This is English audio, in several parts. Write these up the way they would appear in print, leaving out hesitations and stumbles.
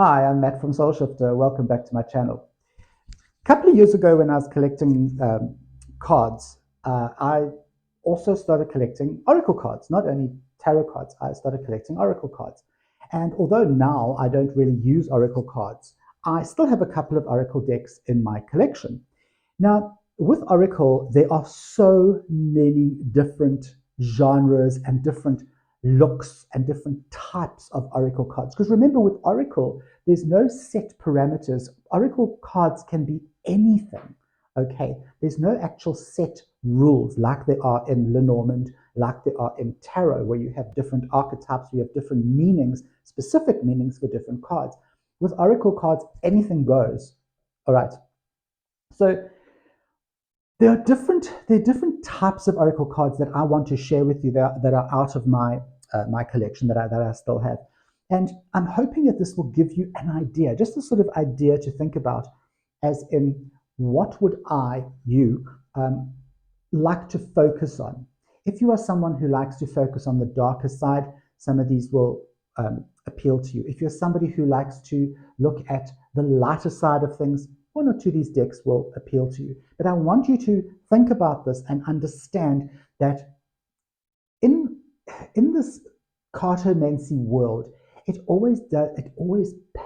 Hi, I'm Matt from Soul Shifter. Welcome back to my channel. A couple of years ago, when I was collecting cards, I also started collecting oracle cards, not only tarot cards. I started collecting oracle cards. And although now I don't really use oracle cards, I still have a couple of oracle decks in my collection. Now, with oracle, there are so many different genres and different looks and different types of oracle cards. Because remember, with oracle, there's no set parameters. Oracle cards can be anything. Okay, there's no actual set rules like there are in Lenormand, like there are in tarot, where you have different archetypes, you have different meanings, specific meanings for different cards. With oracle cards, anything goes. All right. So there are different types of oracle cards that I want to share with you that are out of my collection that I still have, and I'm hoping that this will give you an idea, just a sort of idea to think about, as in what would you like to focus on. If you are someone who likes to focus on the darker side, some of these will appeal to you. If you're somebody who likes to look at the lighter side of things, one or two of these decks will appeal to you. But I want you to think about this and understand that in in this cartomancy world, it always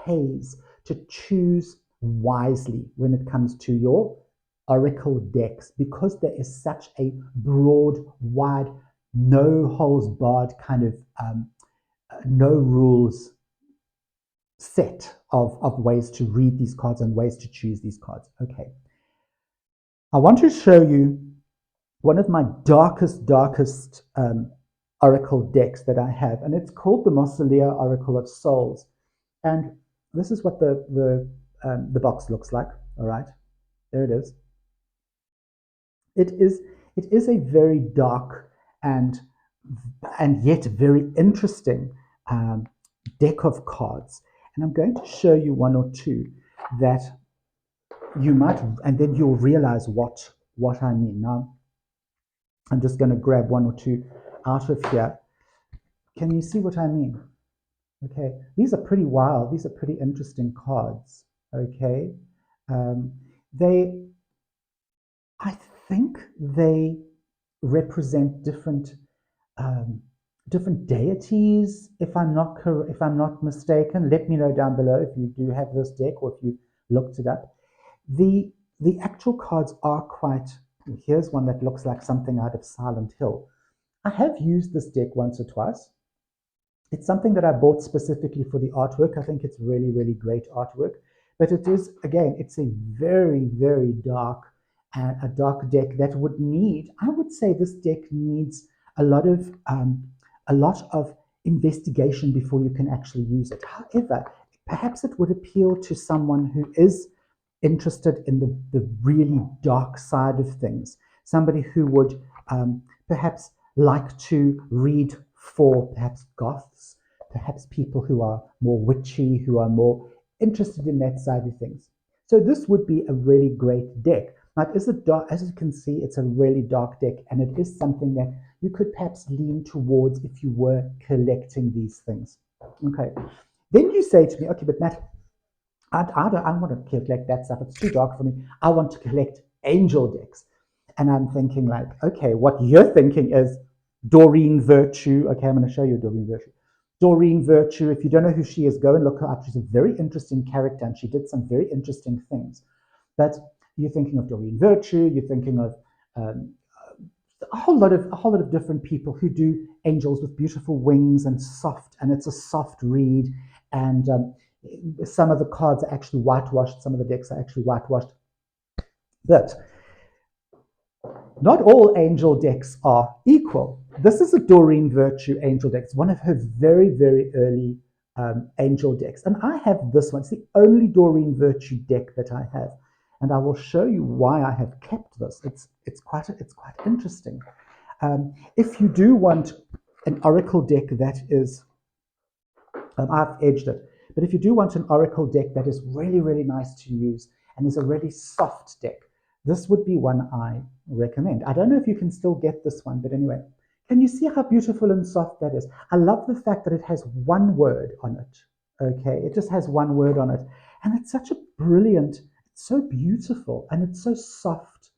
pays to choose wisely when it comes to your oracle decks, because there is such a broad, wide, no holes barred kind of no rules set of ways to read these cards and ways to choose these cards. Okay, I want to show you one of my darkest oracle decks that I have, and it's called the Mausolea Oracle of Souls. And this is what the box looks like. All right, there it is. It is a very dark and yet very interesting deck of cards, and I'm going to show you one or two that you might, and then you'll realize what I mean. Now, I'm just going to grab one or two out of here. Can you see what I mean? Okay, these are pretty wild. These are pretty interesting cards. Okay, um, they, I think they represent um, different deities. If I'm not mistaken, let me know down below if you do have this deck or if you looked it up. The the actual cards are quite. Here's one that looks like something out of Silent Hill. I have used this deck once or twice. It's something that I bought specifically for the artwork. I think it's really, really great artwork. But it is, again, it's a very, very dark deck that would need, I would say this deck needs a lot of um, a lot of investigation before you can actually use it. However, perhaps it would appeal to someone who is interested in the really dark side of things, somebody who would perhaps like to read for perhaps goths, perhaps people who are more witchy, who are more interested in that side of things. So this would be a really great deck. Now, it is a dark, as you can see, it's a really dark deck, and it is something that you could perhaps lean towards if you were collecting these things. Okay. Then you say to me, okay, but Matt, I don't want to collect that stuff. It's too dark for me. I want to collect angel decks. And I'm thinking, like, okay, what you're thinking is Doreen Virtue. Okay, I'm going to show you Doreen Virtue. Doreen Virtue, if you don't know who she is, go and look her up. She's a very interesting character, and she did some very interesting things. But you're thinking of Doreen Virtue, you're thinking of um, a whole lot of different people who do angels with beautiful wings and soft, and it's a soft read. And some of the cards are actually whitewashed, some of the decks are actually whitewashed. But not all angel decks are equal. This is a Doreen Virtue angel deck. It's one of her very, very early angel decks. And I have this one. It's the only Doreen Virtue deck that I have. And I will show you why I have kept this. It's quite interesting. If you do want an oracle deck that is, I've edged it, but if you do want an oracle deck that is really, really nice to use and is a really soft deck, this would be one I recommend. I don't know if you can still get this one, but anyway, can you see how beautiful and soft that is? I love the fact that it has one word on it. Okay, it just has one word on it, and it's such a brilliant, it's so beautiful, and it's so soft,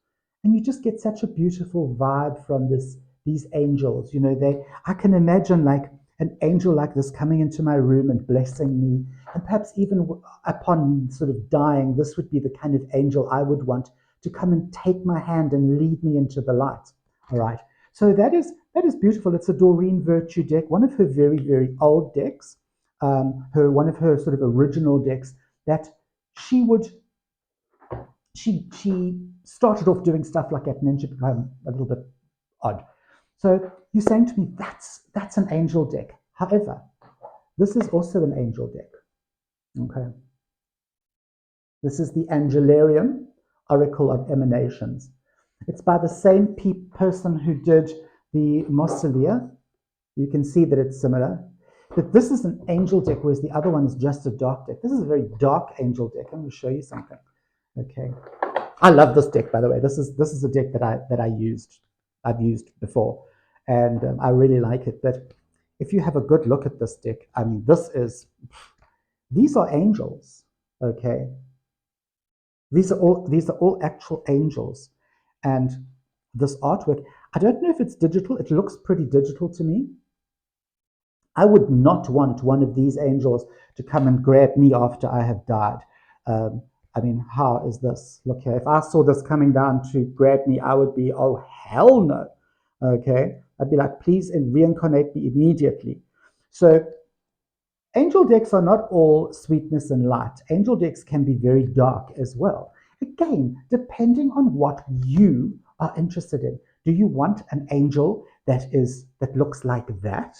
and you just get such a beautiful vibe from these angels. You know, I can imagine like an angel like this coming into my room and blessing me, and perhaps even upon sort of dying, this would be the kind of angel I would want to come and take my hand and lead me into the light. All right. So that is beautiful. It's a Doreen Virtue deck, one of her very, very old decks, her one of her sort of original decks that she would she started off doing stuff like that and then she became a little bit odd. So you're saying to me that's an angel deck. However, this is also an angel deck. Okay. This is the Angelarium Oracle of Emanations. It's by the same person who did the Mausolea. You can see that it's similar. But this is an angel deck, whereas the other one is just a dark deck. This is a very dark angel deck. I'm going to show you something. Okay. I love this deck, by the way. This is a deck I've used before, and I really like it. But if you have a good look at this deck, I mean, these are angels. Okay. These are all actual angels, and this artwork. I don't know if it's digital. It looks pretty digital to me. I would not want one of these angels to come and grab me after I have died. Um, I mean, how is this? Look here. If I saw this coming down to grab me, I would be, oh, hell no. Okay. I'd be like, please reincarnate me immediately. So, angel decks are not all sweetness and light. Angel decks can be very dark as well. Again, depending on what you are interested in. Do you want an angel that looks like that?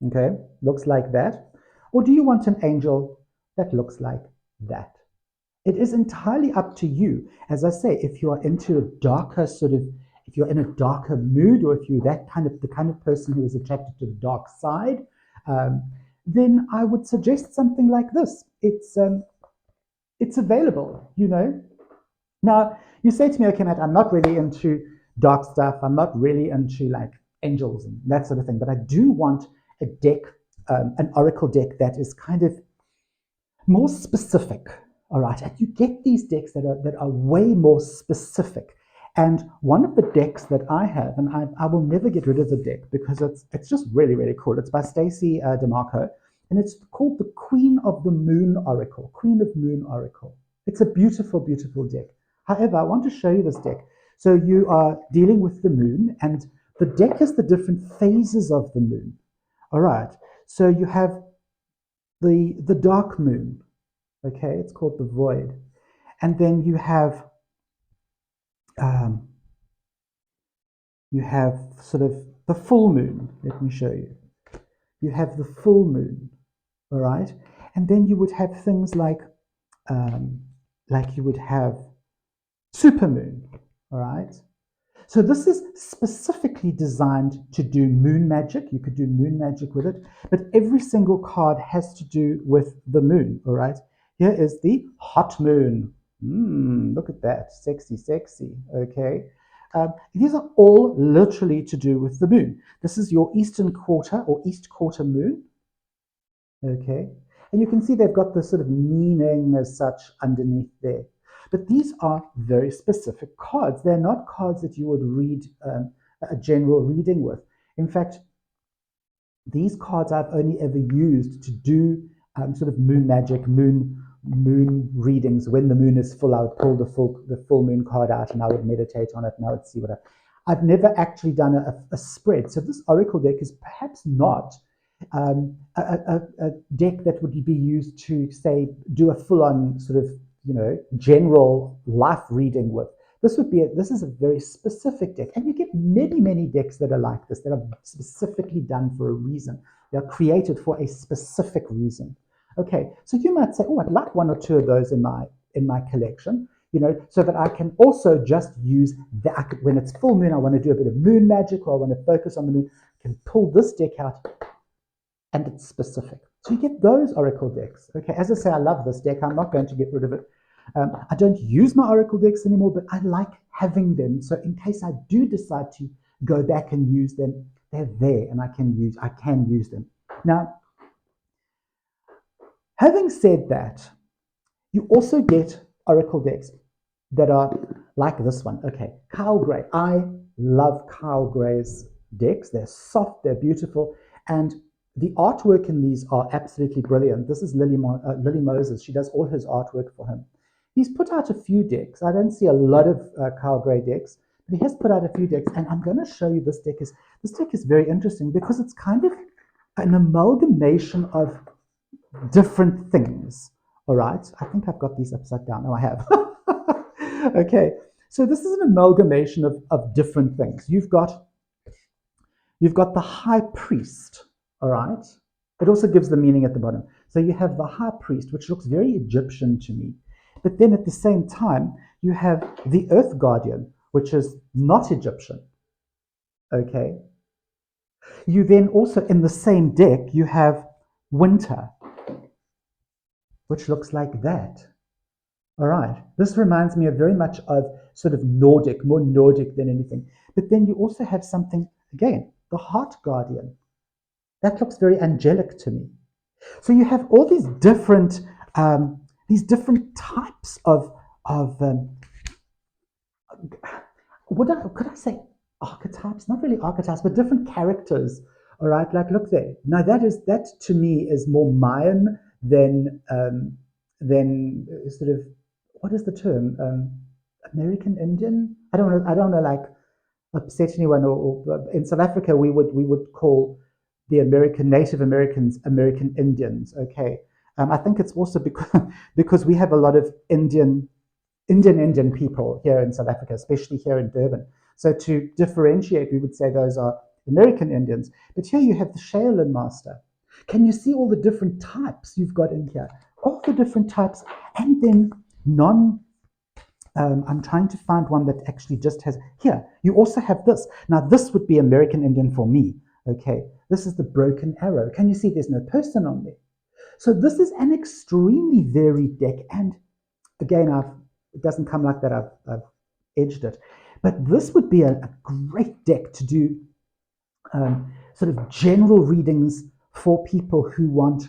Okay, looks like that. Or do you want an angel that looks like that? It is entirely up to you. As I say, if you are into a darker sort of, if you're in a darker mood, or if you're the kind of person who is attracted to the dark side, um, then I would suggest something like this. It's available, you know. Now, you say to me, okay, Matt, I'm not really into dark stuff. I'm not really into like angels and that sort of thing, but I do want a deck, an oracle deck that is kind of more specific. All right, and you get these decks that are way more specific. And one of the decks that I have, and I will never get rid of the deck because it's just really really cool. It's by Stacey DeMarco, and it's called the Queen of the Moon Oracle. Queen of Moon Oracle. It's a beautiful beautiful deck. However, I want to show you this deck. So you are dealing with the moon, and the deck is the different phases of the moon. All right. So you have the dark moon. Okay, it's called the void, and then um, you have sort of the full moon. Let me show you. You have the full moon. All right, and then you would have things like you would have supermoon. All right. So this is specifically designed to do moon magic. You could do moon magic with it, but every single card has to do with the moon, all right? Here is the hot moon. Look at that, sexy, sexy, okay? These are all literally to do with the moon. This is your eastern quarter or east quarter moon, okay? And you can see they've got the sort of meaning as such underneath there. But these are very specific cards. They're not cards that you would read a general reading with. In fact, these cards I've only ever used to do sort of moon magic, moon readings. When the moon is full, I would pull the full moon card out and I would meditate on it and I would see I've never actually done a spread. So this oracle deck is perhaps not a deck that would be used to say do a full-on sort of general life reading with. This is a very specific deck, and you get many decks that are like this, that are specifically done for a reason. They are created for a specific reason. Okay, so you might say, oh, I'd like one or two of those in my collection, so that I can also just use that when it's full moon. I want to do a bit of moon magic, or I want to focus on the moon. I can pull this deck out, and it's specific. So you get those oracle decks. Okay, as I say, I love this deck. I'm not going to get rid of it. I don't use my oracle decks anymore, but I like having them. So in case I do decide to go back and use them, they're there, and I can use them. Now, Having said that, you also get oracle decks that are like this one. Okay, Kyle Gray. I love Kyle Gray's decks. They're soft, they're beautiful, and the artwork in these are absolutely brilliant. This is Lily Moses. She does all his artwork for him. He's put out a few decks. I don't see a lot of Kyle Gray decks, but he has put out a few decks, and I'm going to show you this deck is very interesting because it's kind of an amalgamation of different things. All right, I think I've got these upside down. No, I have. Okay, so this is an amalgamation of different things. You've got the high priest. All right, it also gives the meaning at the bottom. So you have the high priest, which looks very Egyptian to me, but then at the same time you have the earth guardian, which is not Egyptian. Okay, you then also in the same deck you have winter, which looks like that. All right. This reminds me of very much of sort of Nordic, more Nordic than anything. But then you also have something, again, the heart guardian. That looks very angelic to me. So you have all these different types of could I say archetypes? Not really archetypes, but different characters. All right, like look there. Now that to me is more Mayan than sort of what is the term? American Indian? I don't know. I don't know. Like upset anyone, or in South Africa we would call the American Native Americans American Indians. Okay, I think it's also because we have a lot of Indian people here in South Africa, especially here in Durban. So to differentiate, we would say those are American Indians. But here you have the Shaolin master. Can you see all the different types you've got in here? All the different types, and then non. I'm trying to find one that actually just has. Here, you also have this. Now, this would be American Indian for me. Okay, this is the broken arrow. Can you see there's no person on there? So this is an extremely varied deck, and again, it doesn't come like that. I've edged it, but this would be a great deck to do sort of general readings for people who want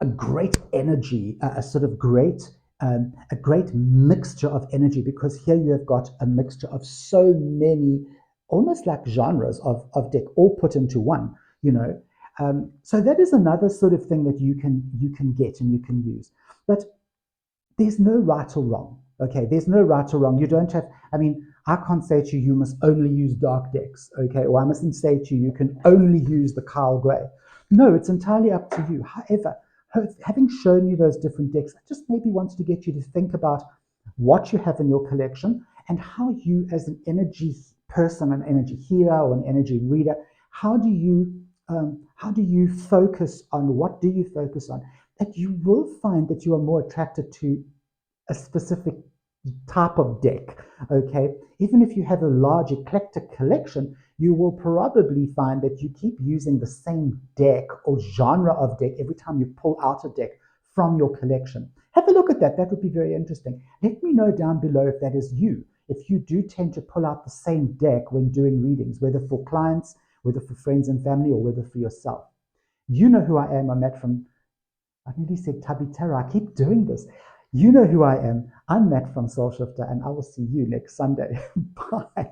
a great energy, a sort of a great mixture of energy, because here you have got a mixture of so many, almost like genres of deck, all put into one. You know, so that is another sort of thing that you can get and you can use, but there's no right or wrong. Okay, there's no right or wrong. You don't have, I mean, I can't say to you, you must only use dark decks, okay, or I mustn't say to you, you can only use the Kyle Gray. No, it's entirely up to you. However, having shown you those different decks, I just maybe wanted to get you to think about what you have in your collection and how you, as an energy person, an energy healer, or an energy reader, how do you focus on, what do you focus on? That you will find that you are more attracted to a specific type of deck. Okay, even if you have a large eclectic collection, you will probably find that you keep using the same deck or genre of deck every time you pull out a deck from your collection. Have a look at that. That would be very interesting. Let me know down below if that is you, if you do tend to pull out the same deck when doing readings, whether for clients, whether for friends and family, or whether for yourself. You know who I am. I'm Matt from, I nearly said Tubby Terror. I keep doing this. You know who I am. I'm Matt from Soul Shifter, and I will see you next Sunday. Bye.